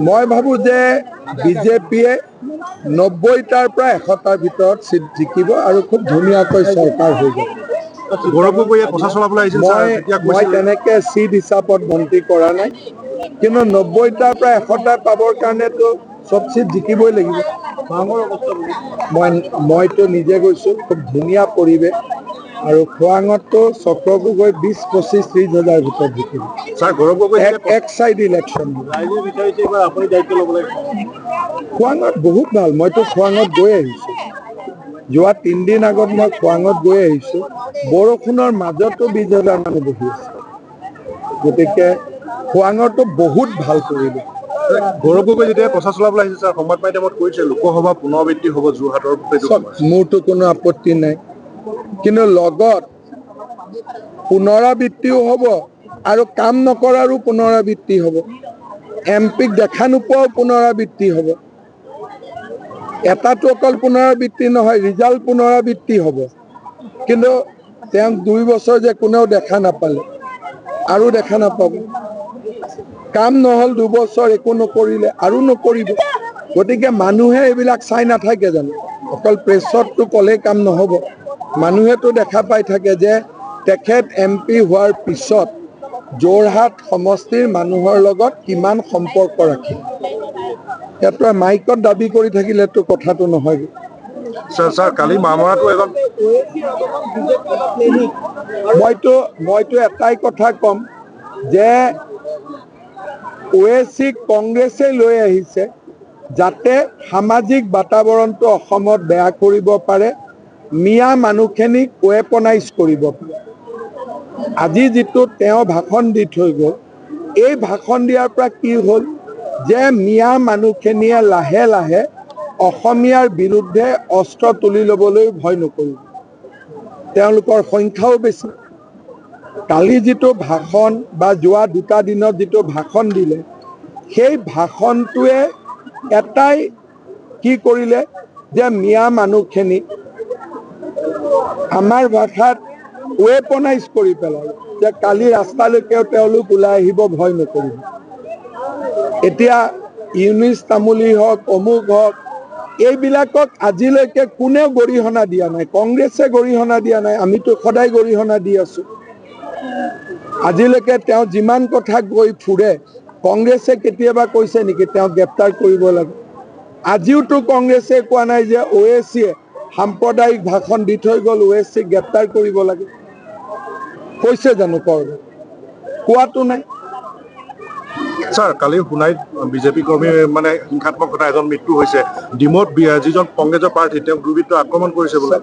মই ভাবো যে বিজেপিয়ে 90টাৰ পৰা 100টাৰ ভিতৰত সিট জিকিব আৰু খুব ধুনীয়াকৈ চৰকাৰ হৈ যাব। মই তেনেকে সিট হিচাপত মন্ত্ৰী কৰা নাই, কিন্তু 90টাৰ পৰা 100টা পাবৰ কাৰণেতো সব সিট জিকিবই লাগিব। মইতো নিজে গৈছো, খুব ধুনীয়া পৰিৱেশ আৰু খোৱাঙতো চক্ৰ গগৈ 20-25-30 হাজাৰ ভিতৰত জিকিব। এক সাইড ইলেকশন খোৱাঙত বহুত ভাল। মইতো খোৱাঙত গৈ আহিছো, যোৱা 3 দিন আগত মই খোৱাঙত গৈ আহিছো। বৰষুণৰ মাজতো 20,000 মানুহ বহি আছে, গতিকে খোৱাঙতো বহুত ভাল পৰিৱেশ। গৌৰৱ গগৈ যেতিয়া প্ৰচাৰ চলাবলৈ আহিছে ছাৰ, সংবাদ মাধ্যমত কৈছে লোকসভা পুনৰাবৃত্তি হ'ব যোৰহাটৰ। মোৰতো কোনো আপত্তি নাই, কিন্তু লগত পুনৰাবৃত্তিও হ'ব আৰু কাম নকৰাৰো পুনৰাবৃত্তি হ'ব। এমপিক দেখা নোপোৱাও পুনৰাবৃত্তি হ'ব। এটাতো অকল পুনৰাবৃত্তি নহয়, ৰিজাল্ট পুনৰাবৃত্তি হ'ব। কিন্তু তেওঁক 2 বছৰ যে কোনেও দেখা নাপালে, আৰু দেখা নাপাব। কাম নহল 2 বছৰ, একো নকৰিলে, আৰু নকৰিব। গতিকে মানুহে এইবিলাক চাই নাথাকে জানো? অকল প্ৰেছতটো ক'লে কাম নহব। মানুহেতো দেখা পাই থাকে যে তেখেত এমপি হোৱাৰ পিছত যোৰহাট সমষ্টিৰ মানুহৰ লগত কিমান সম্পৰ্ক ৰাখে। ইয়াতো মাইকত দাবী কৰি থাকিলেতো কথাটো নহয়। কালি মামৰাটো মইতো এটাই কথা কম যে ওৱেচিক কংগ্ৰেছে লৈ আহিছে যাতে সামাজিক বাতাবৰণটো অসমত বেয়া কৰিব পাৰে, মিয়া মানুহখিনিক ৱেপনাইজ কৰিব পাৰে। আজি যিটো তেওঁ ভাষণ দি থৈ গ'ল, এই ভাষণ দিয়াৰ পৰা কি হ'ল যে মিয়া মানুহখিনিয়ে লাহে লাহে অসমীয়াৰ বিৰুদ্ধে অস্ত্ৰ তুলি ল'বলৈ ভয় নকৰিব। তেওঁলোকৰ সংখ্যাও বেছি। কালি যিটো ভাষণ বা যোৱা 2টা দিনত যিটো ভাষণ দিলে, সেই ভাষণটোৱে এটাই কি কৰিলে যে মিয়া মানুহখিনি আমাৰ ভাষাত ৱেপনাইজ কৰি পেলালে, যে কালি ৰাস্তালৈকেও তেওঁলোক ওলাই আহিব, ভয় নকৰিব। এতিয়া ইউনিছ তামুলী হওক, অমুক হওক, এইবিলাকক আজিলৈকে কোনেও গৰিহণা দিয়া নাই। কংগ্ৰেছে গৰিহণা দিয়া নাই, আমিতো সদায় গৰিহণা দি আছো। আজিলৈকে তেওঁ যিমান কথা কৈ ফুৰে, কংগ্ৰেছে কেতিয়াবা কৈছে নেকি তেওঁক গ্ৰেপ্তাৰ কৰিব লাগে? আজিওতো কংগ্ৰেছে কোৱা নাই যে ওৱেচিয়ে সাম্প্ৰদায়িক ভাষণ দি থৈ গ'ল, ওৱেচিক গ্ৰেপ্তাৰ কৰিব লাগে। কৈছে জানো? কোৱাটো নাই। ছাৰ, কালি সোণাইত বিজেপি কৰ্মী মানে হিংসাত্মক ঘটনা, এজন মৃত্যু হৈছে। ডিমৌত যিজন কংগ্ৰেছৰ প্ৰাৰ্থী তেওঁক দুৰ্বৃত্ত আক্ৰমণ কৰিছে বোলে।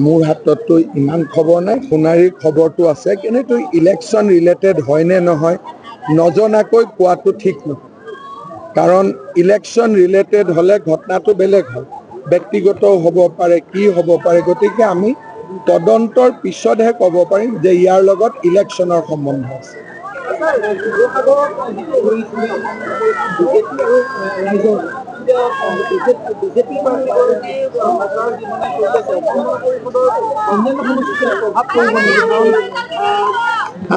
মোৰ হাতততো ইমান খবৰ নাই, সোণাৰীৰ খবৰটো আছে, কিন্তু ইলেকশ্যন ৰিলেটেড হয় নে নহয় নজনাকৈ কোৱাটো ঠিক নহয়। কাৰণ ইলেকশ্যন ৰিলেটেড হ'লে ঘটনাটো বেলেগ হয়, ব্যক্তিগতও হ'ব পাৰে, কি হ'ব পাৰে। গতিকে আমি তদন্তৰ পিছতহে ক'ব পাৰিম যে ইয়াৰ লগত ইলেকশ্যনৰ সম্বন্ধ আছে।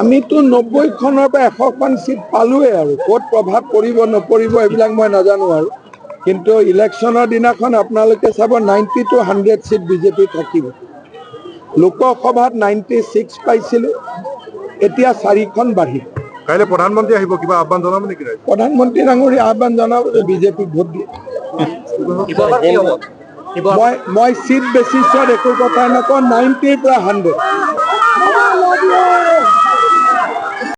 আমিতো 90খনৰ পৰা 100খন সিট পালোৱে, আৰু ক'ত প্ৰভাৱ পৰিব নপৰিব এইবিলাক মই নাজানো। আৰু কিন্তু ইলেকশ্যনৰ দিনাখন আপোনালোকে চাব 90 to 100 সিট বিজেপি থাকিব। লোকসভাত 96 পাইছিলো, এতিয়া 4খন বাঢ়িব। কাইলৈ প্ৰধানমন্ত্ৰী আহিব, কিবা আহ্বান জনাব নেকি? প্ৰধানমন্ত্ৰী ডাঙৰী আহ্বান জনাব যে বিজেপিক ভোট দিয়ে। মই সিট বেচিছত একো কথাই নকওঁ, 90ৰ পৰা 100।